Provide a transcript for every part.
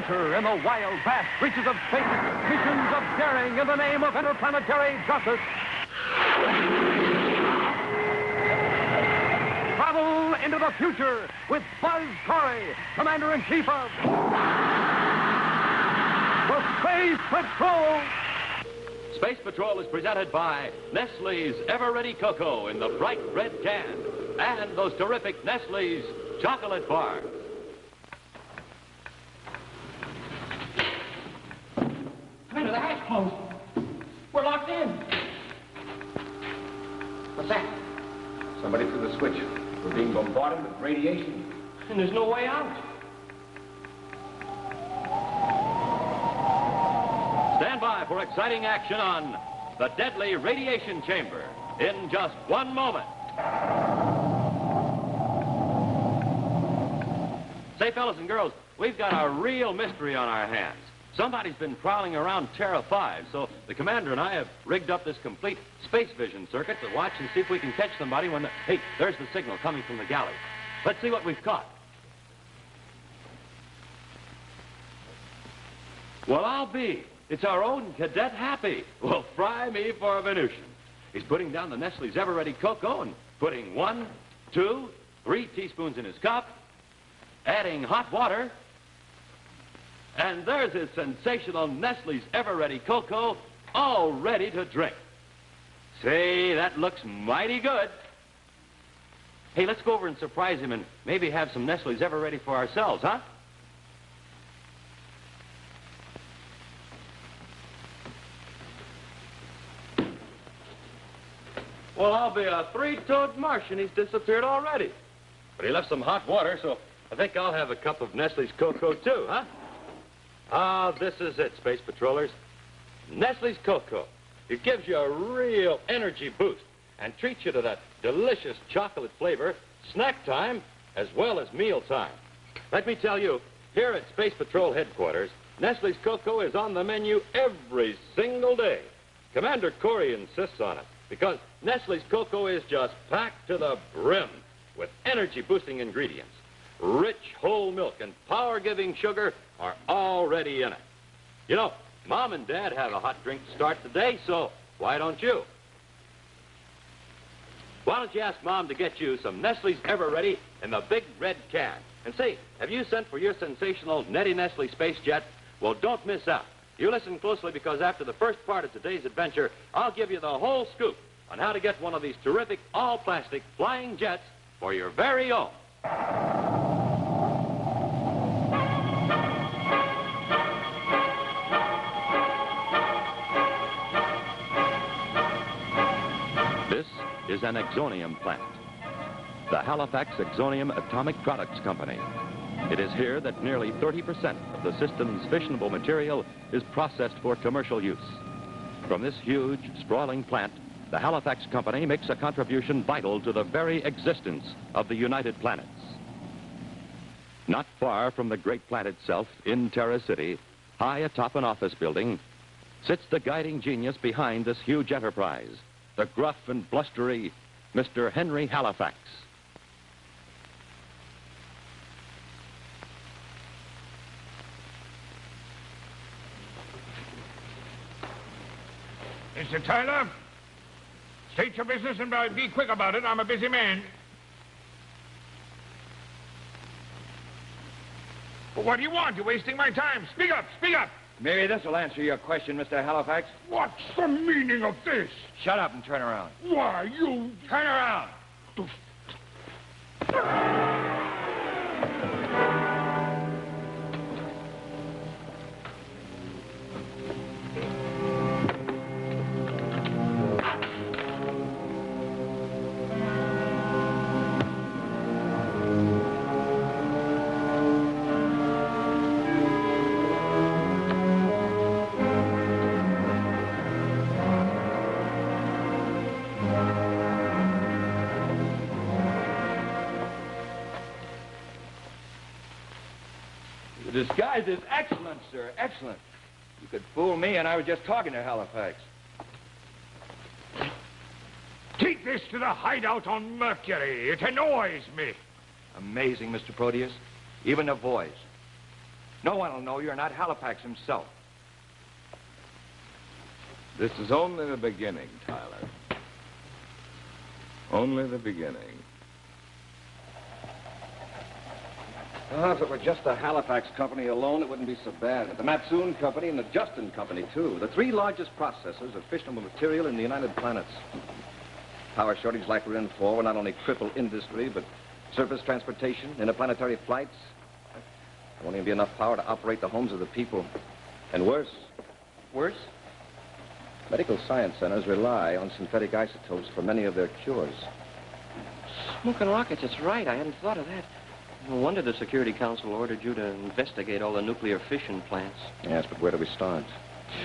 adventure in the wild, vast reaches of space, missions of daring in the name of interplanetary justice. Travel into the future with Buzz Corry, Commander-in-Chief of the Space Patrol. Space Patrol is presented by Nestle's Ever-Ready Cocoa in the bright red can and those terrific Nestle's chocolate bar. Commander, the hatch closed. We're locked in. What's that? Somebody threw the switch. We're being bombarded with radiation. And there's no way out. Stand by for exciting action on the deadly radiation chamber in just one moment. Say, fellas and girls, we've got a real mystery on our hands. Somebody's been prowling around Terra 5, so the commander and I have rigged up this complete space vision circuit to watch and see if we can catch somebody when the... Hey, there's the signal coming from the galley. Let's see what we've caught. Well, I'll be. It's our own Cadet Happy. Well, fry me for a Venusian. He's putting down the Nestle's Ever-Ready Cocoa and putting 1, 2, 3 teaspoons in his cup, adding hot water, and there's his sensational Nestle's Ever-Ready Cocoa all ready to drink. Say, that looks mighty good. Hey, let's go over and surprise him and maybe have some Nestle's Ever-Ready for ourselves, huh? Well, I'll be a three-toed Martian. He's disappeared already. But he left some hot water, so I think I'll have a cup of Nestle's Cocoa, too, huh? Ah, this is it, Space Patrollers. Nestle's Cocoa. It gives you a real energy boost and treats you to that delicious chocolate flavor snack time as well as meal time. Let me tell you, here at Space Patrol headquarters, Nestle's Cocoa is on the menu every single day. Commander Cory insists on it because Nestle's Cocoa is just packed to the brim with energy-boosting ingredients. Rich whole milk and power-giving sugar are already in it. You know, Mom and Dad have a hot drink to start the day, so why don't you? Why don't you ask Mom to get you some Nestle's Ever-Ready in the big red can? And say, have you sent for your sensational Nettie Nestle Space Jet? Well, don't miss out. You listen closely because after the first part of today's adventure, I'll give you the whole scoop on how to get one of these terrific all-plastic flying jets for your very own. This is an Exonium plant, the Halifax Exonium Atomic Products Company. It is here that nearly 30% of the system's fissionable material is processed for commercial use. From this huge, sprawling plant, the Halifax Company makes a contribution vital to the very existence of the United Planets. Not far from the great plant itself, in Terra City, high atop an office building, sits the guiding genius behind this huge enterprise, the gruff and blustery Mr. Henry Halifax. Mr. Tyler, state your business and be quick about it. I'm a busy man. Well, what do you want? You're wasting my time. Speak up, speak up. Maybe this will answer your question, Mr. Halifax. What's the meaning of this? Shut up and turn around. Why, you... Turn around! The disguise is excellent, sir, excellent. You could fool me, and I was just talking to Halifax. Take this to the hideout on Mercury. It annoys me. Amazing, Mr. Proteus. Even the voice. No one will know you're not Halifax himself. This is only the beginning, Tyler. Only the beginning. Well, if it were just the Halifax company alone, it wouldn't be so bad. But the Matsoon company and the Justin company, too. The three largest processors of fissionable material in the United Planets. Power shortage like we're in for will not only cripple industry, but surface transportation, interplanetary flights. There won't even be enough power to operate the homes of the people. And worse. Worse? Medical science centers rely on synthetic isotopes for many of their cures. Smoking rockets, it's right. I hadn't thought of that. No wonder the Security Council ordered you to investigate all the nuclear fission plants. Yes, but where do we start?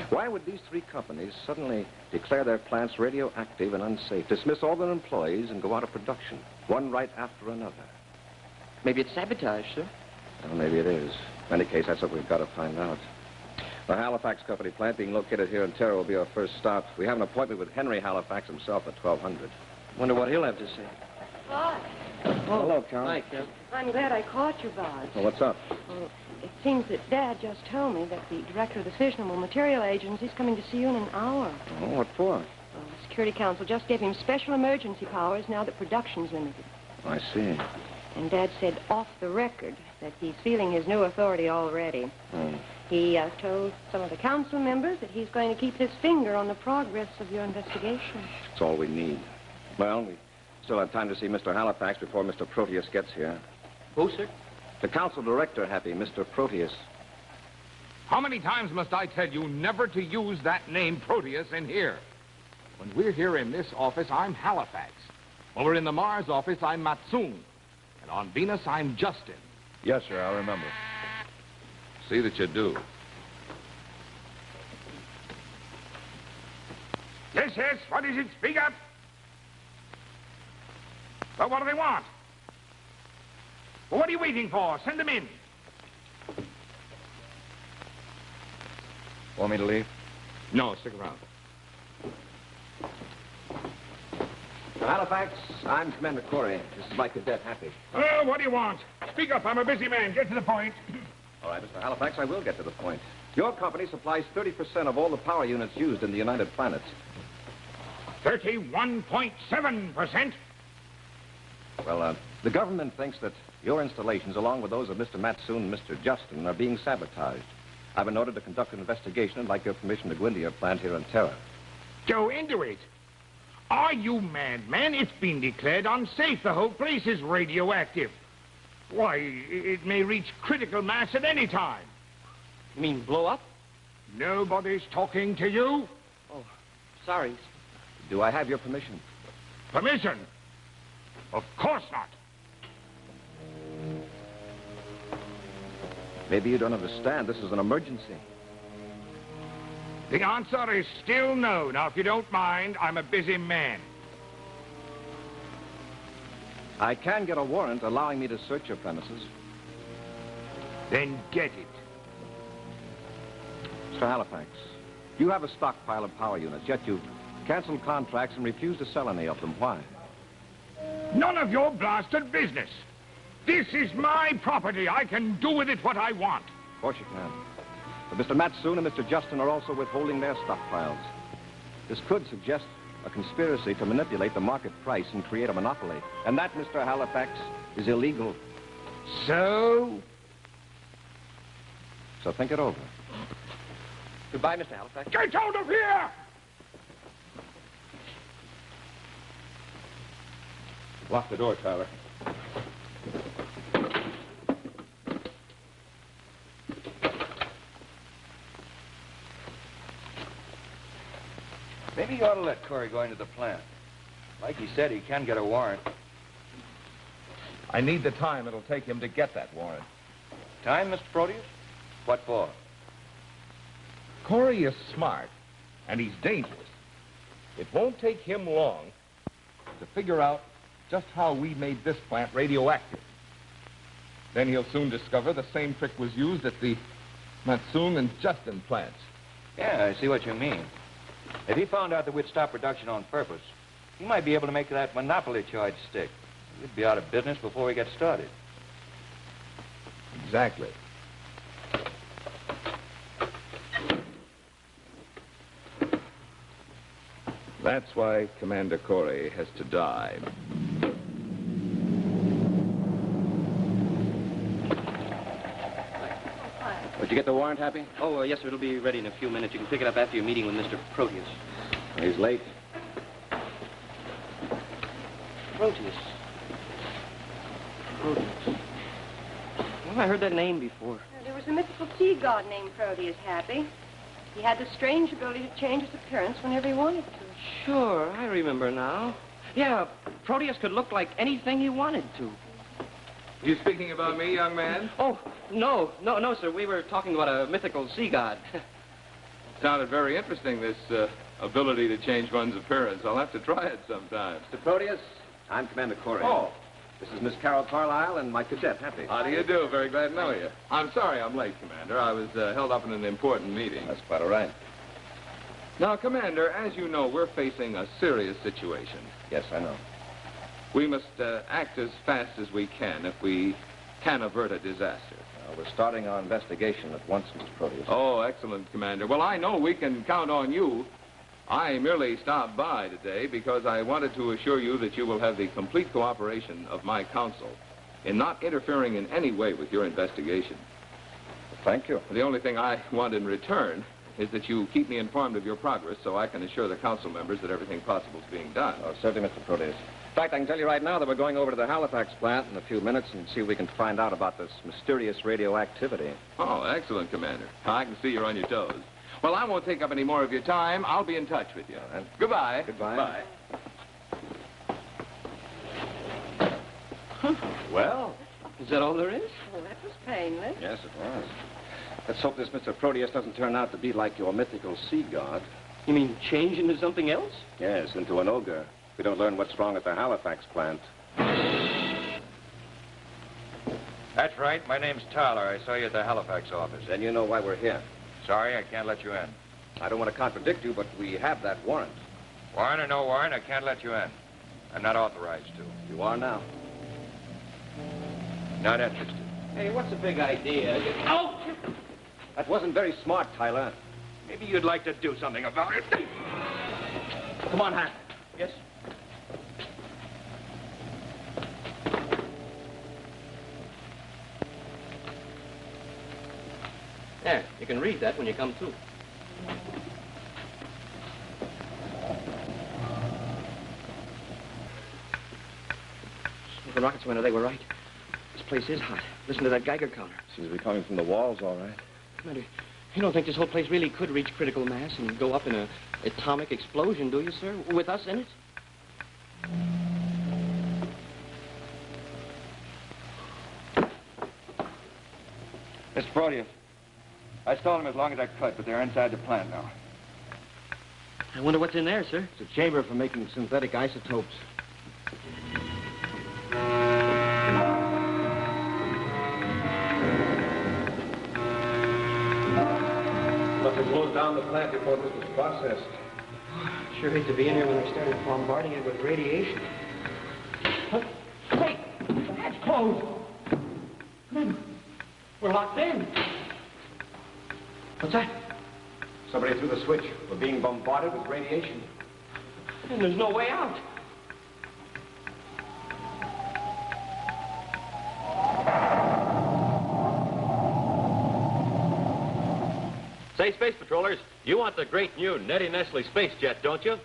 Why would these three companies suddenly declare their plants radioactive and unsafe, dismiss all their employees, and go out of production, one right after another? Maybe it's sabotage, sir. Well, maybe it is. In any case, that's what we've got to find out. The Halifax company plant being located here in Terra will be our first stop. We have an appointment with Henry Halifax himself at 1200. Wonder what he'll have to say. Buzz, Oh, hello, Carol. Hi, Carol. I'm glad I caught you, Buzz. Well, what's up? Well, it seems that Dad just told me that the director of the Fissionable Material Agency is coming to see you in an hour. Oh, what for? Well, the Security Council just gave him special emergency powers now that production's limited. I see. And Dad said off the record that he's feeling his new authority already. Oh. He told some of the council members that he's going to keep his finger on the progress of your investigation. That's all we need. Well, we still have time to see Mr. Halifax before Mr. Proteus gets here. Who, sir? The council director, Happy, Mr. Proteus. How many times must I tell you never to use that name Proteus in here? When we're here in this office, I'm Halifax. When we're in the Mars office, I'm Matsoon. And on Venus, I'm Justin. Yes, sir, I'll remember. See that you do. Yes, yes, what is it? Speak up. Well, what do they want? Well, what are you waiting for? Send them in. Want me to leave? No, stick around. Mr. Halifax, I'm Commander Cory. This is my Cadet Happy. Oh, what do you want? Speak up, I'm a busy man. Get to the point. All right, Mr. Halifax, I will get to the point. Your company supplies 30% of all the power units used in the United Planets. 31.7%. Well, the government thinks that your installations, along with those of Mr. Matsoon and Mr. Justin, are being sabotaged. I've been ordered to conduct an investigation and like your permission to go into your plant here in Terra. Go into it? Are you mad, man? It's been declared unsafe. The whole place is radioactive. Why, it may reach critical mass at any time. You mean blow up? Nobody's talking to you. Oh, sorry. Do I have your permission? Permission? Of course not. Maybe you don't understand. This is an emergency. The answer is still no. Now, if you don't mind, I'm a busy man. I can get a warrant allowing me to search your premises. Then get it. Mr. Halifax, you have a stockpile of power units, yet you've canceled contracts and refused to sell any of them. Why? None of your blasted business. This is my property. I can do with it what I want. Of course you can. But Mr. Matsoon and Mr. Justin are also withholding their stockpiles. This could suggest a conspiracy to manipulate the market price and create a monopoly. And that, Mr. Halifax, is illegal. So think it over. Goodbye, Mr. Halifax. get out of here! Lock the door, Tyler. Maybe you ought to let Cory go into the plant. Like he said, he can get a warrant. I need the time it'll take him to get that warrant. Time, Mr. Proteus? What for? Cory is smart, and he's dangerous. It won't take him long to figure out just how we made this plant radioactive. Then he'll soon discover the same trick was used at the Matsoon and Justin plants. Yeah, I see what you mean. If he found out that we'd stop production on purpose, he might be able to make that monopoly charge stick. We'd be out of business before we get started. Exactly. That's why Commander Cory has to die. Did you get the warrant, Happy? Oh, yes, sir. It'll be ready in a few minutes. You can pick it up after your meeting with Mr. Proteus. He's late. Proteus. Proteus. Well, I heard that name before. There was a mythical sea god named Proteus, Happy. He had the strange ability to change his appearance whenever he wanted to. Sure, I remember now. Yeah, Proteus could look like anything he wanted to. You speaking about me, young man? Oh, no, sir. We were talking about a mythical sea god. Sounded very interesting, this ability to change one's appearance. I'll have to try it sometime. Mr. Proteus, I'm Commander Cory. Oh. This is Miss Carol Carlisle and my cadet, Happy. How do you do? Very glad to know you. I'm sorry I'm late, Commander. I was held up in an important meeting. That's quite all right. Now, Commander, as you know, we're facing a serious situation. Yes, I know. We must act as fast as we can if we can avert a disaster. We're starting our investigation at once, Mr. Proteus. Oh, excellent, Commander. Well, I know we can count on you. I merely stopped by today because I wanted to assure you that you will have the complete cooperation of my counsel in not interfering in any way with your investigation. Thank you. The only thing I want in return is that you keep me informed of your progress so I can assure the council members that everything possible is being done. Oh, certainly, Mr. Proteus. In fact, I can tell you right now that we're going over to the Halifax plant in a few minutes and see if we can find out about this mysterious radioactivity. Oh, excellent, Commander. I can see you're on your toes. Well, I won't take up any more of your time. I'll be in touch with you. Right. Goodbye. Goodbye. Bye. Huh. Well, is that all there is? Well, that was painless. Yes, it was. Let's hope this Mr. Proteus doesn't turn out to be like your mythical sea god. You mean change into something else? Yes, into an ogre. If we don't learn what's wrong at the Halifax plant. That's right. My name's Tyler. I saw you at the Halifax office. Then you know why we're here. Sorry, I can't let you in. I don't want to contradict you, but we have that warrant. Warrant or no warrant, I can't let you in. I'm not authorized to. You are now. Not interested. Hey, what's the big idea? Oh! That wasn't very smart, Tyler. Maybe you'd like to do something about it. Come on, Hank. Yes? There, you can read that when you come to. Smoking rockets, Commander, they were right. This place is hot. Listen to that Geiger counter. Seems to be coming from the walls, all right. Commander, you don't think this whole place really could reach critical mass and go up in an atomic explosion, do you, sir? With us in it? Mr. Proteus, I stalled them as long as I could, but they're inside the plant now. I wonder what's in there, sir. It's a chamber for making synthetic isotopes. Must have closed down the plant before this was processed. Sure hate to be in here when they started bombarding it with radiation. Huh? Wait! The hatch closed! Commander, we're locked in. What's that? Somebody threw the switch. We're being bombarded with radiation. And there's no way out. Say, Space Patrollers, you want the great new Nettie Nestle space jet, don't you?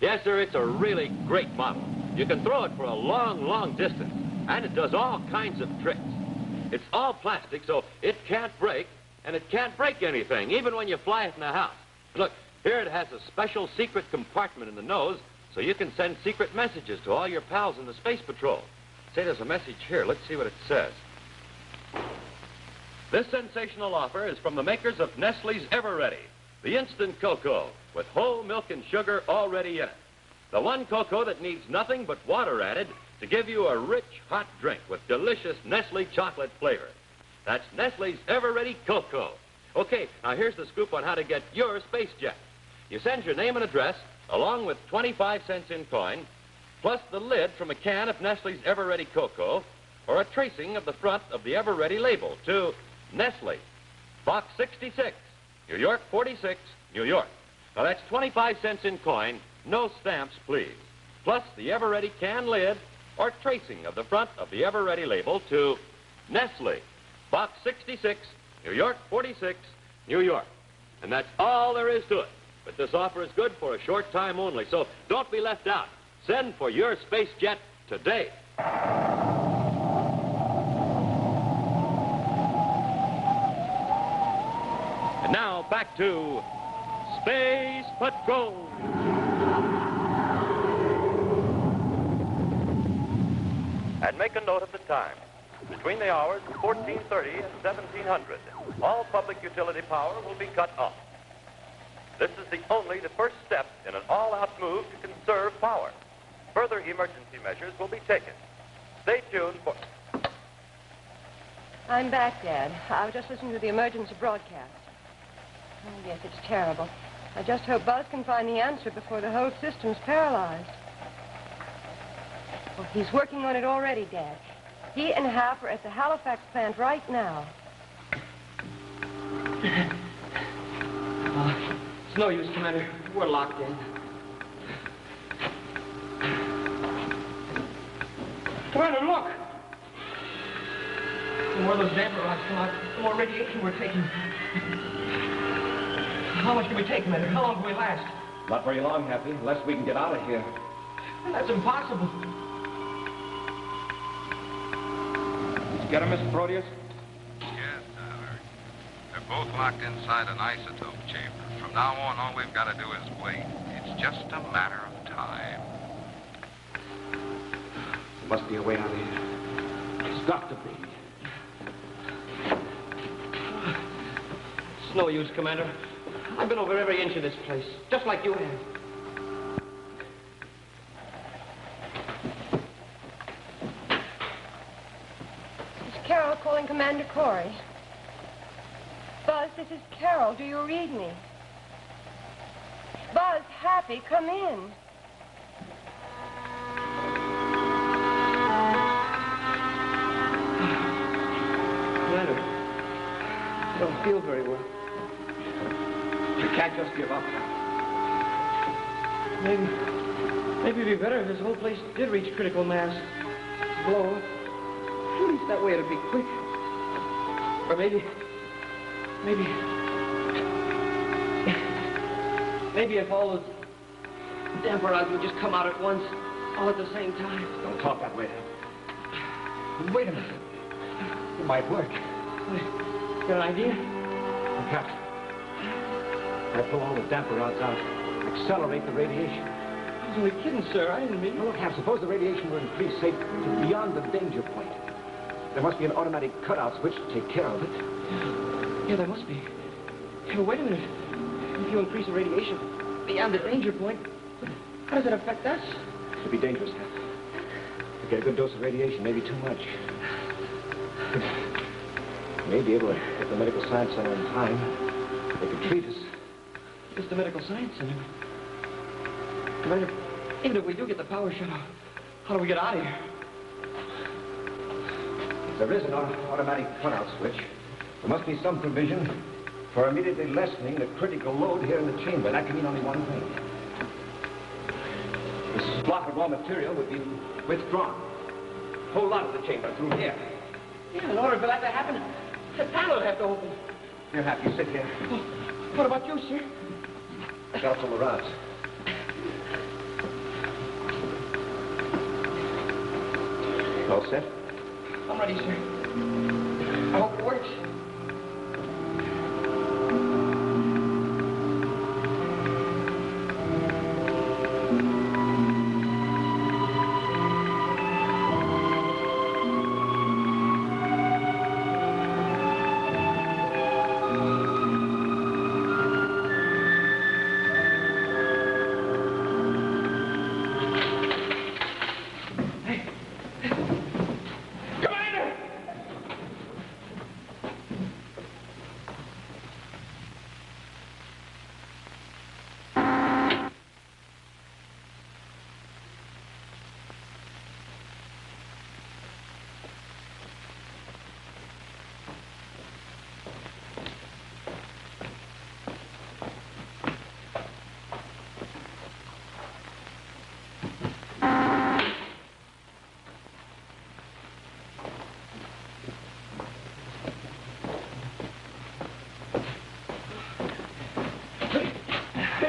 Yes, sir, it's a really great model. You can throw it for a long, long distance, and it does all kinds of tricks. It's all plastic, so it can't break, and it can't break anything, even when you fly it in the house. Look, here it has a special secret compartment in the nose, so you can send secret messages to all your pals in the Space Patrol. Say, there's a message here. Let's see what it says. This sensational offer is from the makers of Nestle's Ever-Ready, the instant cocoa with whole milk and sugar already in it. The one cocoa that needs nothing but water added to give you a rich, hot drink with delicious Nestle chocolate flavor. That's Nestle's Ever-Ready Cocoa. Okay, now here's the scoop on how to get your space jet. You send your name and address, along with 25 cents in coin, plus the lid from a can of Nestle's Ever-Ready Cocoa, or a tracing of the front of the Ever-Ready label to Nestle, Box 66, New York 46, New York. Now that's 25 cents in coin no stamps, please. Plus the Ever-Ready can lid or tracing of the front of the Ever-Ready label to Nestle, Box 66, New York 46, New York. And that's all there is to it. But this offer is good for a short time only, so don't be left out. Send for your space jet today. And now back to Space Patrol. And make a note of the time. Between the hours of 1430 and 1700, all public utility power will be cut off. This is the first step in an all-out move to conserve power. Further emergency measures will be taken. Stay tuned for... I'm back, Dad. I was just listening to the emergency broadcast. Oh, yes, it's terrible. I just hope Buzz can find the answer before the whole system's paralyzed. Well, he's working on it already, Dad. He and Hap are at the Halifax plant right now. It's no use, Commander. We're locked in. Commander, look! The more those damper rods come out, the more radiation we're taking. How much can we take, Commander? How long can we last? Not very long, Happy, unless we can get out of here. That's impossible. Did you get him, Mr. Proteus? Yes, Tyler. They're both locked inside an isotope chamber. From now on, all we've got to do is wait. It's just a matter of time. There must be a way out of here. There's got to be. It's no use, Commander. I've been over every inch of this place, just like you have. It's Carol calling Commander Cory. Buzz, this is Carol. Do you read me? Buzz, Happy, come in. Commander, I don't feel very well. You can't just give up. Maybe it'd be better if this whole place did reach critical mass. Blow up. At least that way it'd be quick. Or maybe if all those damper rods would just come out at once, all at the same time. Don't talk that way. Wait a minute. It might work. Got an idea? Perhaps. I pull all the damper rods out. Accelerate the radiation. I was only kidding, sir. I didn't mean... Well, look, Hap, suppose the radiation were increased, say, to beyond the danger point. There must be an automatic cutout switch to take care of it. Yeah, there must be. Yeah, wait a minute. If you increase the radiation beyond the danger point, how does it affect us? It'd be dangerous, Hap. You get a good dose of radiation, maybe too much. You may be able to get the medical science center in time. They could treat us. It's the medical science center. Commander, even if we do get the power shut off, how do we get out of here? If there is an automatic cutout switch, there must be some provision for immediately lessening the critical load here in the chamber. That can mean only one thing. This block of raw material would be withdrawn. A whole lot of the chamber through here. Yeah, in order for that to happen, the panel would have to open. Here, Hap, you sit here. Well, what about you, sir? I got all the rods. All set? I'm ready, sir. I hope it works.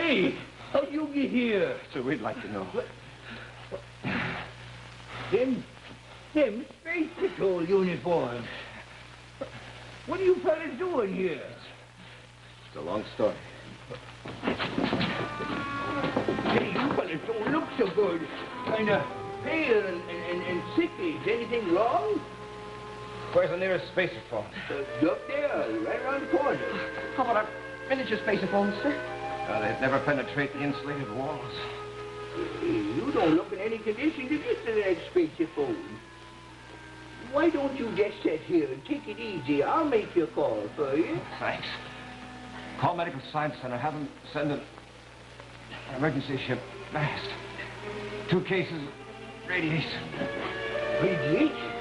Hey, how'd you get here? So we'd like to know. Them Space Patrol uniforms. What are you fellas doing here? It's a long story. Hey, you fellas don't look so good. Kind of pale and sickly. Is anything wrong? Where's the nearest spacer phone? Up there, right around the corner. How about a miniature spaceophone, sir? They'd never penetrate the insulated walls. You don't look in any condition to get to that spaceophone. Why don't you just sit here and take it easy? I'll make your call for you. Thanks. Call Medical Science Center. Have them send an emergency ship fast. 2 cases of radiation. Radiation?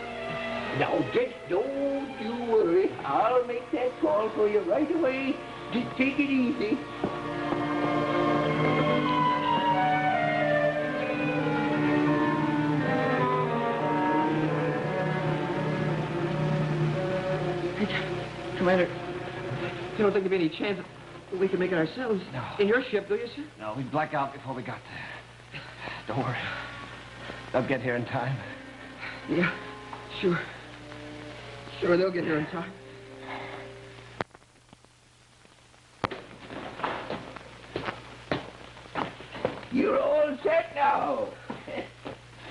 Now, just don't you worry. I'll make that call for you right away. Just take it easy. Commander, you don't think there'd be any chance that we could make it ourselves? No. In your ship, do you, sir? No, we'd black out before we got there. Don't worry. They'll get here in time. Yeah, sure. Sure, they'll get here in time. You're all set now.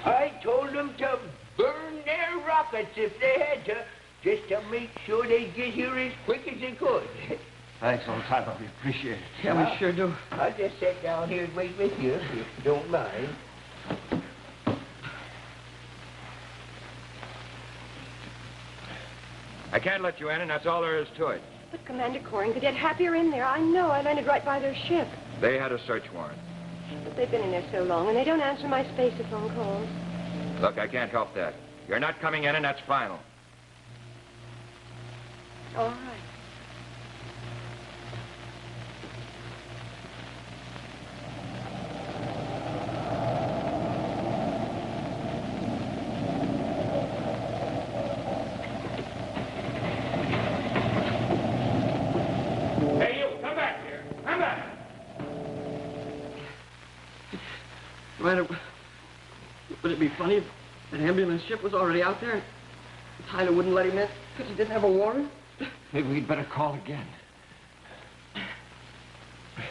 I told them to burn their rockets if they had to, just to make sure they get here as quick as they could. Thanks, old Tyler. We appreciate it. Yeah, we sure do. I'll just sit down here and wait with you, if you don't mind. I can't let you in, and that's all there is to it. But Commander Corry and Cadet Happy are in there. I know. I landed right by their ship. They had a search warrant. But they've been in there so long, and they don't answer my spaceophone calls. Look, I can't help that. You're not coming in, and that's final. All right. Hey, you, come back here. Come back. Commander, would it be funny if an ambulance ship was already out there and Tyler wouldn't let him in because he didn't have a warrant? Maybe we'd better call again.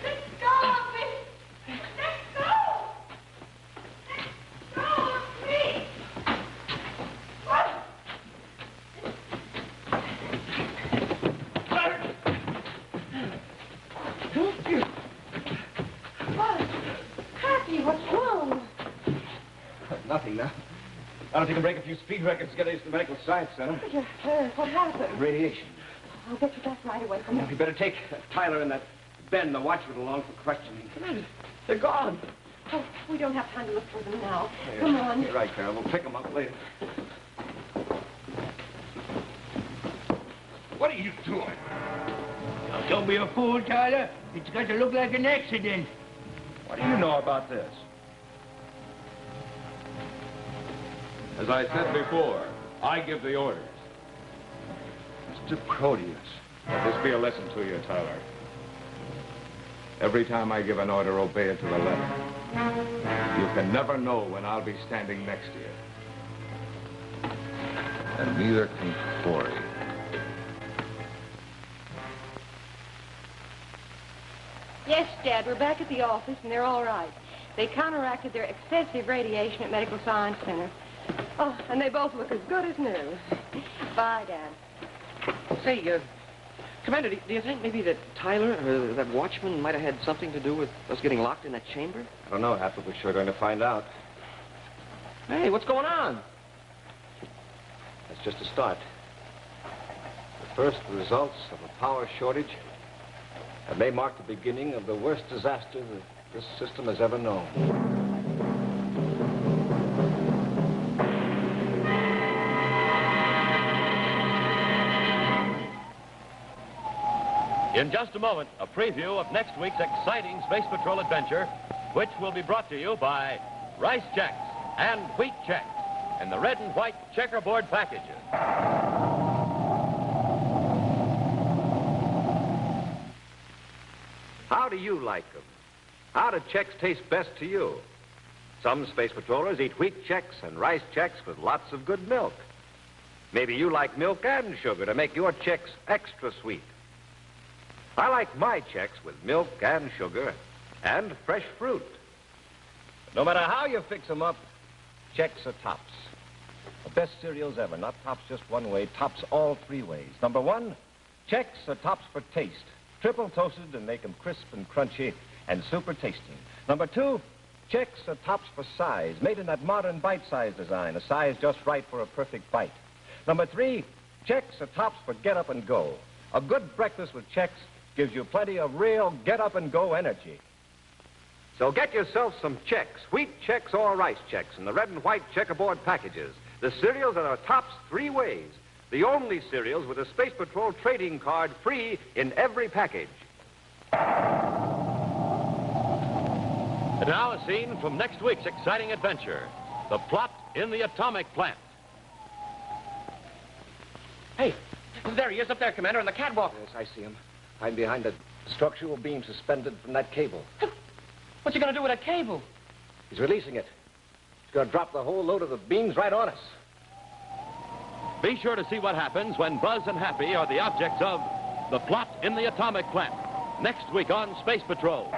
Let go of me! Let go! Let go of me! What? What? Happy, what's wrong? Nothing now. Now, if you can break a few speed records, get us to the Medical Science Center. You're hurt. What happened? Radiation. I'll get you back right away from Now, here. you better take Tyler and that Ben, the watchman, along for questioning. Commander, they're gone. Oh, we don't have time to look for them now. Yeah, Come on. You're right, Carol. We'll pick them up later. What are you doing? Now, don't be a fool, Tyler. It's got to look like an accident. What do you know about this? As I said before, I give the orders. Mr. Proteus, let this be a lesson to you, Tyler. Every time I give an order, obey it to the letter. You can never know when I'll be standing next to you. And neither can Cory. Yes, Dad, we're back at the office, and they're all right. They counteracted their excessive radiation at Medical Science Center. Oh, and they both look as good as new. Bye, Dad. Say, Commander, do you think maybe that Tyler or that watchman might have had something to do with us getting locked in that chamber? I don't know, Hap, but we're sure going to find out. Hey, what's going on? That's just a start. The first results of a power shortage, and may mark the beginning of the worst disaster that this system has ever known. In just a moment, a preview of next week's exciting Space Patrol adventure, which will be brought to you by Rice Checks and Wheat Checks in the red and white checkerboard packages. How do you like them? How do Chex taste best to you? Some space patrollers eat wheat Chex and rice Chex with lots of good milk. Maybe you like milk and sugar to make your Chex extra sweet. I like my Chex with milk and sugar and fresh fruit. No matter how you fix them up, Chex are tops. The best cereals ever, not tops just one way, tops all three ways. Number one, Chex are tops for taste. Triple toasted and make them crisp and crunchy and super tasty. Number two, Chex are tops for size, made in that modern bite-size design, a size just right for a perfect bite. Number three, Chex are tops for get up and go. A good breakfast with Chex gives you plenty of real get up and go energy. So get yourself some Chex, wheat Chex or rice Chex in the red and white checkerboard packages. The cereals that are tops three ways. The only cereals with a Space Patrol trading card free in every package. And now a scene from next week's exciting adventure, The Plot in the Atomic Plant. Hey, there he is up there, Commander, on the catwalk. Yes, I see him. I'm behind a structural beam suspended from that cable. What's he going to do with that cable? He's releasing it. He's going to drop the whole load of the beams right on us. Be sure to see what happens when Buzz and Happy are the objects of The Plot in the Atomic Plant, next week on Space Patrol.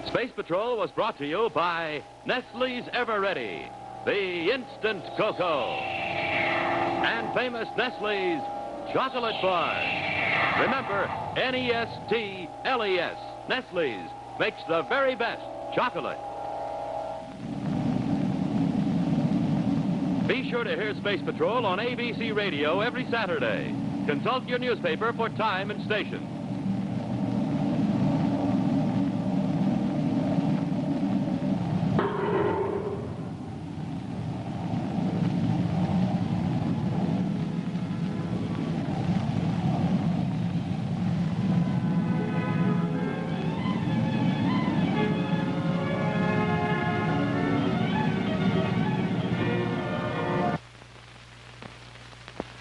Space Patrol was brought to you by Nestle's Ever Ready, the instant cocoa, and famous Nestle's chocolate bars. Remember, Nestles, Nestle's makes the very best chocolate. Be sure to hear Space Patrol on ABC Radio every Saturday. Consult your newspaper for time and station.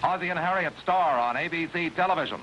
Ozzie and Harriet star on ABC television.